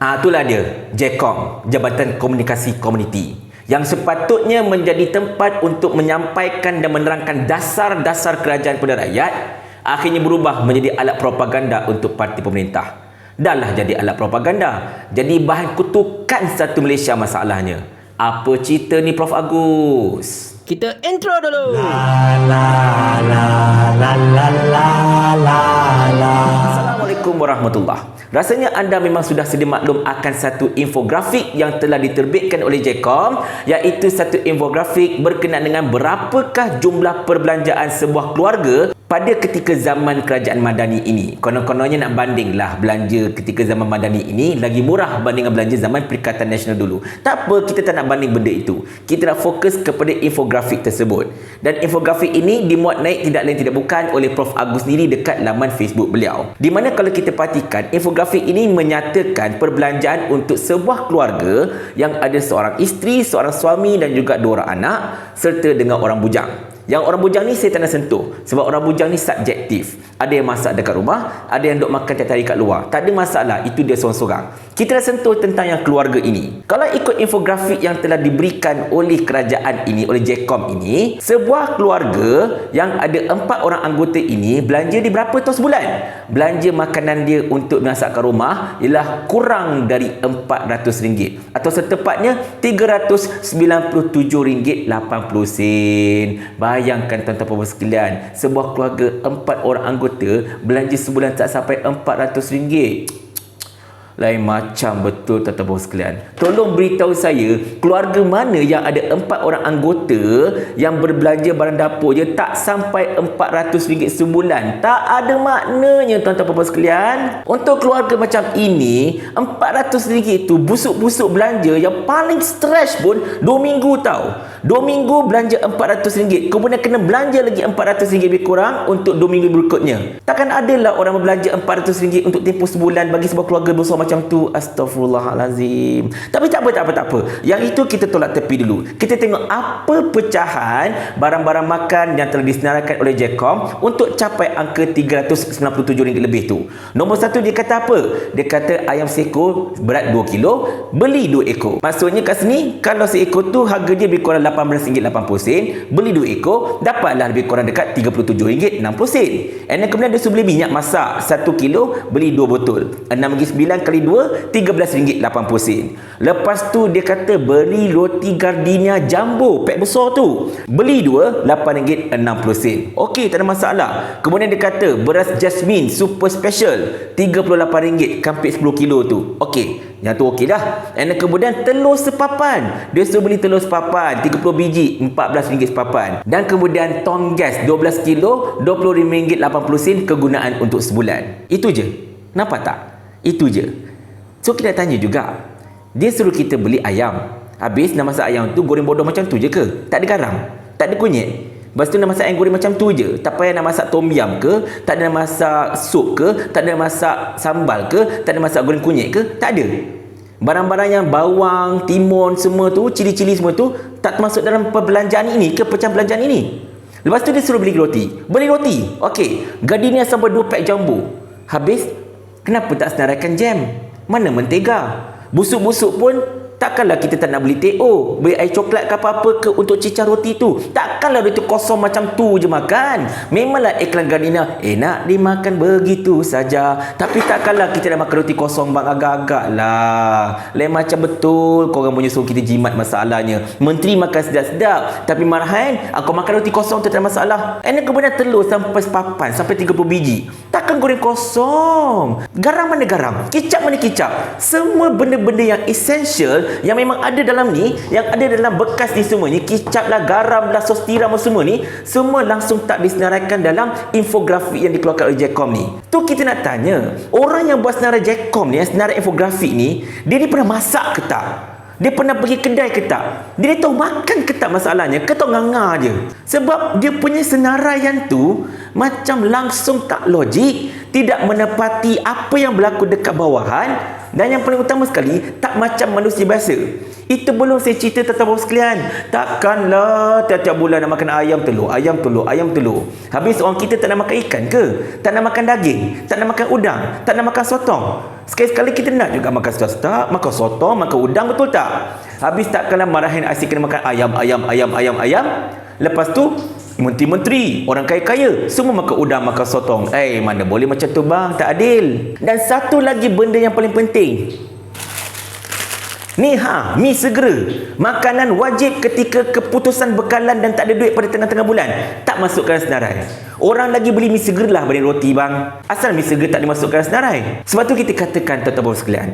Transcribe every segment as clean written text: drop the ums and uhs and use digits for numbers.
Itulah dia, JKOM, Jabatan Komunikasi Komuniti, yang sepatutnya menjadi tempat untuk menyampaikan dan menerangkan dasar-dasar kerajaan kepada rakyat, akhirnya berubah menjadi alat propaganda untuk parti pemerintah. Dahlah jadi alat propaganda, jadi bahan kutukan satu Malaysia masalahnya. Apa cerita ni Prof Agus? Kita intro dulu. Assalamualaikum warahmatullahi. Rasanya anda memang sudah sedia maklum akan satu infografik yang telah diterbitkan oleh JKOM, iaitu satu infografik berkenaan dengan berapakah jumlah perbelanjaan sebuah keluarga pada ketika zaman kerajaan Madani ini. Konon-kononnya nak bandinglah belanja ketika zaman Madani ini lagi murah banding belanja zaman Perikatan Nasional dulu. Tak apa, kita tak nak banding benda itu. Kita nak fokus kepada infografik tersebut. Dan infografik ini dimuat naik tidak lain tidak bukan oleh Prof Agus sendiri dekat laman Facebook beliau. Di mana kalau kita perhatikan, infografik ini menyatakan perbelanjaan untuk sebuah keluarga yang ada seorang isteri, seorang suami dan juga 2 orang anak serta dengan orang bujang. Yang orang bujang ni saya tak nak sentuh, sebab orang bujang ni subjektif. Ada yang masak dekat rumah, ada yang duk makan tiap hari kat luar. Tak ada masalah, itu dia seorang-seorang. Kita dah sentuh tentang yang keluarga ini. Kalau ikut infografik yang telah diberikan oleh kerajaan ini, oleh JKOM ini, sebuah keluarga yang ada 4 orang anggota ini belanja di berapa tahun sebulan? Belanja makanan dia untuk masakkan rumah ialah kurang dari RM400, atau setepatnya RM397.80. Bayangkan tuan-tuan puan sekalian, sebuah keluarga 4 orang anggota belanja sebulan tak sampai RM400. Lain macam betul tuan-tuan puan sekalian. Tolong beritahu saya, keluarga mana yang ada 4 orang anggota yang berbelanja barang dapur je tak sampai RM400 sebulan? Tak ada maknanya tuan-tuan puan sekalian. Untuk keluarga macam ini, RM400 tu busuk-busuk belanja yang paling stres pun 2 minggu tau. 2 minggu belanja RM400, kemudian kena belanja lagi RM400 lebih kurang untuk 2 minggu berikutnya. Takkan adalah orang berbelanja RM400 untuk tempoh sebulan bagi sebuah keluarga besar macam tu. Astaghfirullahalazim. Tapi tak apa. Yang itu kita tolak tepi dulu. Kita tengok apa pecahan barang-barang makan yang telah disenaraikan oleh JKOM untuk capai angka RM397 lebih tu. Nombor 1 dia kata apa? Dia kata ayam seekor berat 2 kilo, beli 2 ekor. Maksudnya kat sini, kalau seekor tu harga dia lebih kurang RM18.80, beli 2 ekor, dapatlah lebih kurang dekat RM37.60. And then kemudian dia suruh beli minyak masak 1 kilo, beli 2 botol. 6/9 kali 2, RM13.80. Lepas tu dia kata beli roti Gardenia Jumbo pack besar tu, beli 2, RM8.60. Okey, tak ada masalah. Kemudian dia kata beras Jasmine Super Special RM38 kampit 10 kilo tu. Okey, yang tu okey dah. And kemudian telur sepapan, dia suruh beli telur sepapan 30 biji RM14 sepapan. Dan kemudian tong gas 12 kilo RM25.80 kegunaan untuk sebulan. Itu je. Nampak tak? Itu je. So kita tanya juga, dia suruh kita beli ayam, habis nak masak ayam tu goreng bodoh macam tu je ke? Tak ada garam, tak ada kunyit. Lepas tu nak masak ayam goreng macam tu je, tak payah nak masak tom yum ke, tak ada nak masak sup ke, tak ada nak masak sambal ke, tak ada masak goreng kunyit ke? Tak ada. Barang-barang yang bawang, timun semua tu, cili-cili semua tu tak termasuk dalam perbelanjaan ini ke, pecahan belanjaan ini. Lepas tu dia suruh beli roti. Beli roti. Okey, Gardenia sampai 2 pack jumbo. Habis, kenapa tak senaraikan jam? Mana mentega? Busuk-busuk pun takkanlah kita tak nak beli TO, beli air coklat ke apa-apa ke untuk cicah roti tu. Takkanlah roti kosong macam tu je makan. Memanglah iklan Gardenia enak dimakan begitu saja, tapi takkanlah kita nak makan roti kosong bang, agak-agak lah. Lain macam betul korang punya suruh kita jimat masalahnya. Menteri makan sedap-sedap, tapi marahan aku makan roti kosong tu tak ada masalah. And kemudian telur sampai sepapan, sampai 30 biji. Takkan goreng kosong. Garam mana garam? Kicap mana kicap? Semua benda-benda yang essential yang memang ada dalam ni, yang ada dalam bekas ni semua ni, kicap lah, garam lah, sos tiram semua ni, semua langsung tak disenaraikan dalam infografik yang dikeluarkan oleh JKOM ni. Tu kita nak tanya, orang yang buat senarai JKOM ni, yang senarai infografik ni, dia ni pernah masak ke tak? Dia pernah pergi kedai ke tak? Dia tahu makan ke tak masalahnya? Ke tahu nganga je? Sebab dia punya senaraian tu macam langsung tak logik, tidak menepati apa yang berlaku dekat bawahan, dan yang paling utama sekali, tak macam manusia biasa. Itu belum saya cerita tentang bahawa sekalian. Takkanlah tiap-tiap bulan nak makan ayam telur. Habis orang kita tak nak makan ikan ke? Tak nak makan daging? Tak nak makan udang? Tak nak makan sotong? Sekali-sekali kita nak juga makan swasta, makan sotong, makan udang, betul tak? Habis tak kalah marahin asyik kena makan ayam. Lepas tu menteri-menteri, orang kaya-kaya semua makan udang, makan sotong. Mana boleh macam tu bang, tak adil. Dan satu lagi benda yang paling penting. Ni mi segera. Makanan wajib ketika keputusan bekalan dan tak ada duit pada tengah-tengah bulan. Tak masukkan senarai. Orang lagi beli mi segera lah berbanding roti bang. Asal mi segera tak dimasukkan senarai. Sebab tu kita katakan tuan-tuan sekalian,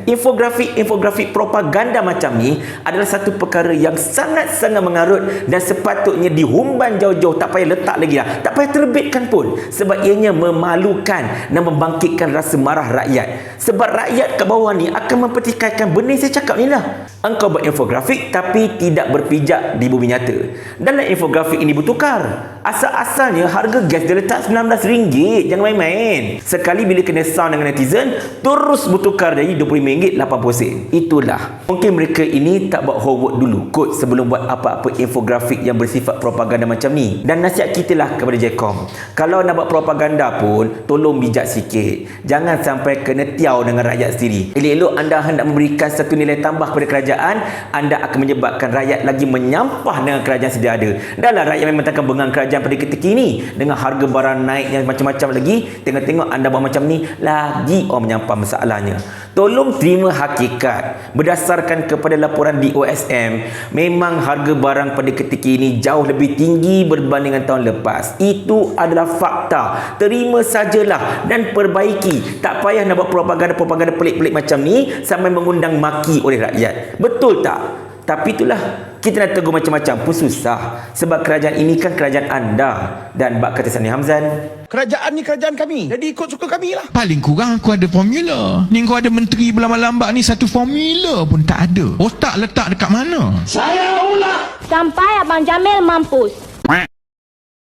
infografik propaganda macam ni adalah satu perkara yang sangat-sangat mengarut dan sepatutnya dihumban jauh-jauh. Tak payah letak lagi lah. Tak payah terbitkan pun. Sebab ianya memalukan dan membangkitkan rasa marah rakyat. Sebab rakyat kat bawah ni akan mempertikaikan benda yang saya cakap ni lah. Engkau buat infografik tapi tidak berpijak di bumi nyata. Dalam infografik ini bertukar. Asal-asalnya harga gas dia letak RM19. Jangan main-main. Sekali bila kena sound dengan netizen, terus bertukar jadi RM25.80. Itulah. Mungkin mereka ini tak buat homework dulu kot sebelum buat apa-apa infografik yang bersifat propaganda macam ni. Dan nasihat kita lah kepada Jcom, kalau nak buat propaganda pun tolong bijak sikit. Jangan sampai kena tiaw dengan rakyat sendiri. Elok-elok anda hendak memberikan satu nilai tambah kepada kerajaan, anda akan menyebabkan rakyat lagi menyampah dengan kerajaan sedia ada. Dahlah rakyat memang takkan bengang kerajaan pada ketika ini dengan harga barang naik yang macam-macam lagi. Tengok-tengok anda buat macam ni, lagi orang menyampah masalahnya. Tolong terima hakikat. Berdasarkan kepada laporan DOSM, memang harga barang pada ketika ini jauh lebih tinggi berbanding dengan tahun lepas. Itu adalah fakta. Terima sajalah dan perbaiki. Tak payah nak buat propaganda-propaganda pelik-pelik macam ni sampai mengundang maki oleh rakyat. Betul tak? Tapi itulah, kita nak tegur macam-macam pun susah. Sebab kerajaan ini kan kerajaan anda. Dan bak kata Sani Hamzan, kerajaan ni kerajaan kami, jadi ikut suka kami lah. Paling kurang aku ada formula. Ni kau ada menteri berlambat-lambat ni, satu formula pun tak ada. Otak letak dekat mana? Saya ulah. Sampai Abang Jamil mampus.